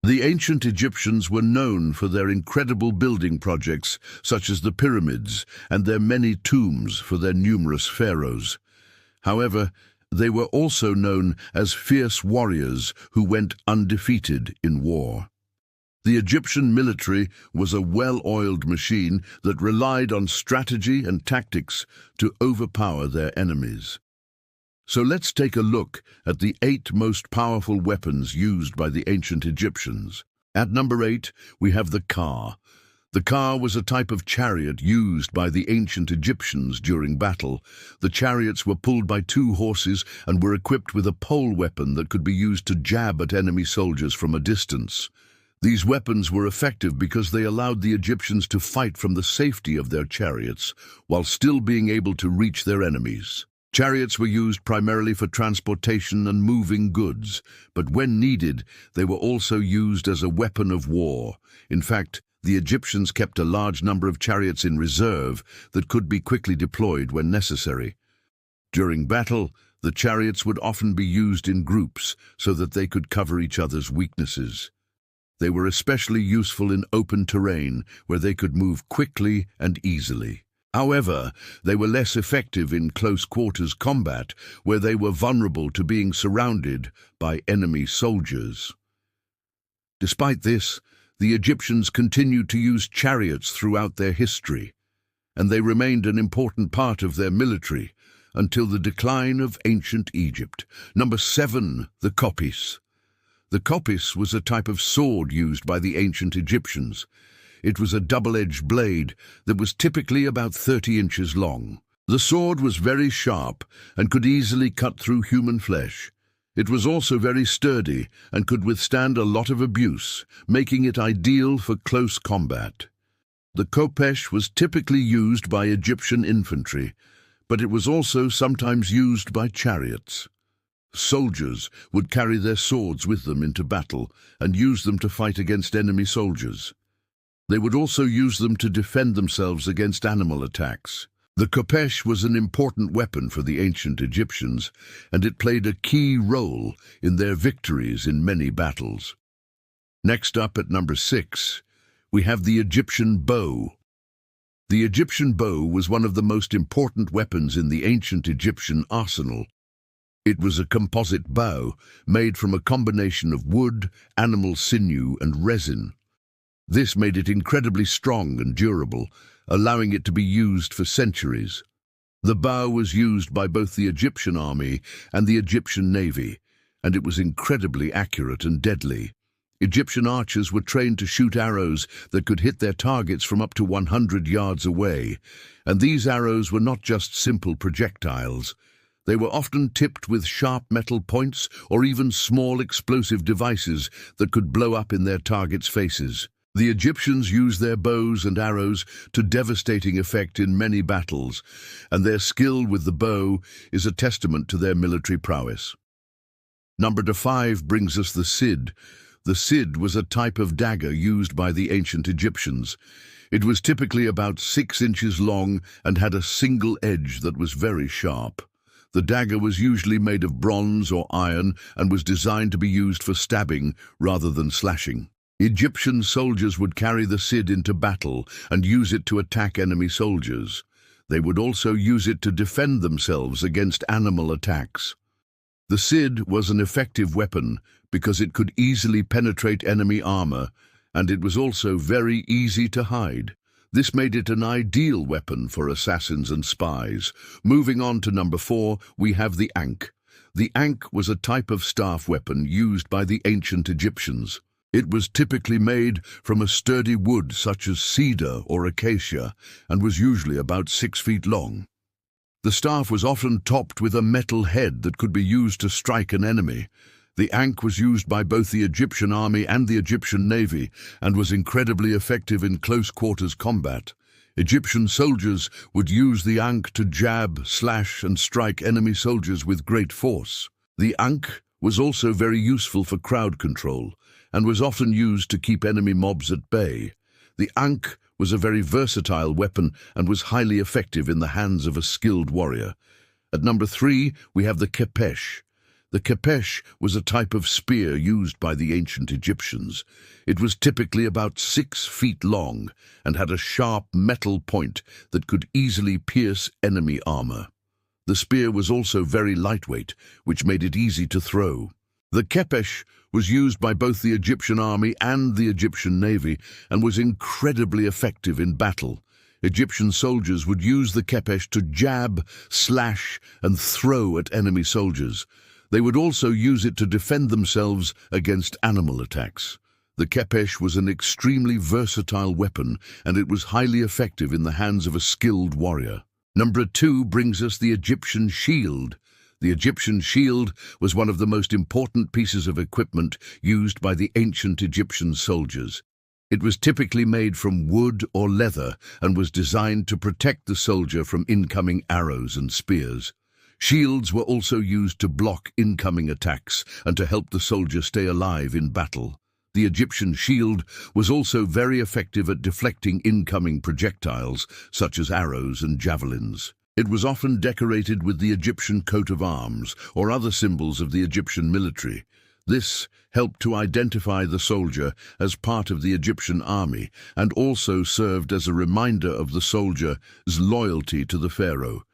The ancient Egyptians were known for their incredible building projects, such as the pyramids, and their many tombs for their numerous pharaohs. However, they were also known as fierce warriors who went undefeated in war. The Egyptian military was a well-oiled machine that relied on strategy and tactics to overpower their enemies. So let's take a look at the 8 most powerful weapons used by the ancient Egyptians. At number 8, we have the car. The car was a type of chariot used by the ancient Egyptians during battle. The chariots were pulled by 2 horses and were equipped with a pole weapon that could be used to jab at enemy soldiers from a distance. These weapons were effective because they allowed the Egyptians to fight from the safety of their chariots while still being able to reach their enemies. Chariots were used primarily for transportation and moving goods, but when needed, they were also used as a weapon of war. In fact, the Egyptians kept a large number of chariots in reserve that could be quickly deployed when necessary. During battle, the chariots would often be used in groups so that they could cover each other's weaknesses. They were especially useful in open terrain where they could move quickly and easily. However, they were less effective in close-quarters combat, where they were vulnerable to being surrounded by enemy soldiers. Despite this, the Egyptians continued to use chariots throughout their history, and they remained an important part of their military until the decline of ancient Egypt. Number 7, the kopis. The kopis was a type of sword used by the ancient Egyptians. It was a double-edged blade that was typically about 30 inches long. The sword was very sharp and could easily cut through human flesh. It was also very sturdy and could withstand a lot of abuse, making it ideal for close combat. The khopesh was typically used by Egyptian infantry, but it was also sometimes used by chariots. Soldiers would carry their swords with them into battle and use them to fight against enemy soldiers. They would also use them to defend themselves against animal attacks. The khopesh was an important weapon for the ancient Egyptians, and it played a key role in their victories in many battles. Next up at number 6, we have the Egyptian bow. The Egyptian bow was one of the most important weapons in the ancient Egyptian arsenal. It was a composite bow made from a combination of wood, animal sinew, and resin. This made it incredibly strong and durable, allowing it to be used for centuries. The bow was used by both the Egyptian army and the Egyptian navy, and it was incredibly accurate and deadly. Egyptian archers were trained to shoot arrows that could hit their targets from up to 100 yards away, and these arrows were not just simple projectiles. They were often tipped with sharp metal points or even small explosive devices that could blow up in their targets' faces. The Egyptians used their bows and arrows to devastating effect in many battles, and their skill with the bow is a testament to their military prowess. Number 5 brings us the Sid. The Sid was a type of dagger used by the ancient Egyptians. It was typically about 6 inches long and had a single edge that was very sharp. The dagger was usually made of bronze or iron and was designed to be used for stabbing rather than slashing. Egyptian soldiers would carry the Sid into battle and use it to attack enemy soldiers. They would also use it to defend themselves against animal attacks. The Sid was an effective weapon because it could easily penetrate enemy armor, and it was also very easy to hide. This made it an ideal weapon for assassins and spies. Moving on to number 4, we have the ankh. The ankh was a type of staff weapon used by the ancient Egyptians. It was typically made from a sturdy wood such as cedar or acacia and was usually about 6 feet long. The staff was often topped with a metal head that could be used to strike an enemy. The ankh was used by both the Egyptian army and the Egyptian navy and was incredibly effective in close-quarters combat. Egyptian soldiers would use the ankh to jab, slash, and strike enemy soldiers with great force. The ankh was also very useful for crowd control and was often used to keep enemy mobs at bay. The ankh was a very versatile weapon and was highly effective in the hands of a skilled warrior. At number 3, we have the khopesh. The kepesh was a type of spear used by the ancient Egyptians. It was typically about 6 feet long and had a sharp metal point that could easily pierce enemy armor. The spear was also very lightweight, which made it easy to throw. The kepesh was used by both the Egyptian army and the Egyptian navy and was incredibly effective in battle. Egyptian soldiers would use the kepesh to jab, slash, and throw at enemy soldiers. They would also use it to defend themselves against animal attacks. The kepesh was an extremely versatile weapon, and it was highly effective in the hands of a skilled warrior. Number 2 brings us the Egyptian shield. The Egyptian shield was one of the most important pieces of equipment used by the ancient Egyptian soldiers. It was typically made from wood or leather and was designed to protect the soldier from incoming arrows and spears. Shields were also used to block incoming attacks and to help the soldier stay alive in battle. The Egyptian shield was also very effective at deflecting incoming projectiles, such as arrows and javelins. It was often decorated with the Egyptian coat of arms or other symbols of the Egyptian military. This helped to identify the soldier as part of the Egyptian army and also served as a reminder of the soldier's loyalty to the pharaoh.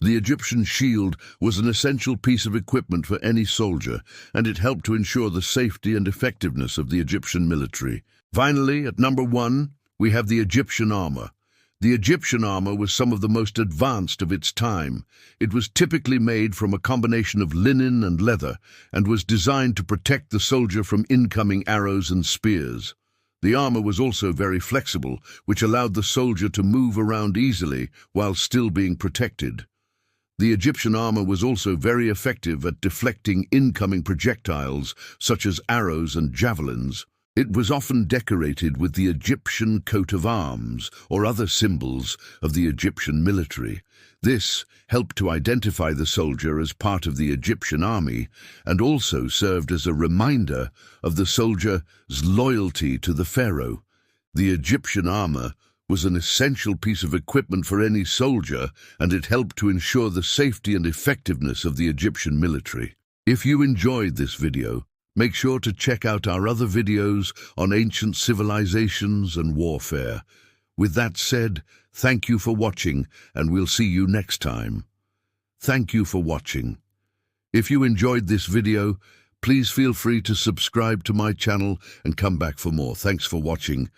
The Egyptian shield was an essential piece of equipment for any soldier, and it helped to ensure the safety and effectiveness of the Egyptian military. Finally, at number 1, we have the Egyptian armor. The Egyptian armor was some of the most advanced of its time. It was typically made from a combination of linen and leather, and was designed to protect the soldier from incoming arrows and spears. The armor was also very flexible, which allowed the soldier to move around easily while still being protected. The Egyptian armor was also very effective at deflecting incoming projectiles, such as arrows and javelins. It was often decorated with the Egyptian coat of arms or other symbols of the Egyptian military. This helped to identify the soldier as part of the Egyptian army and also served as a reminder of the soldier's loyalty to the pharaoh. The Egyptian armor was an essential piece of equipment for any soldier, and it helped to ensure the safety and effectiveness of the Egyptian military. If you enjoyed this video, make sure to check out our other videos on ancient civilizations and warfare. With that said, thank you for watching, and we'll see you next time. Thank you for watching. If you enjoyed this video, please feel free to subscribe to my channel and come back for more. Thanks for watching.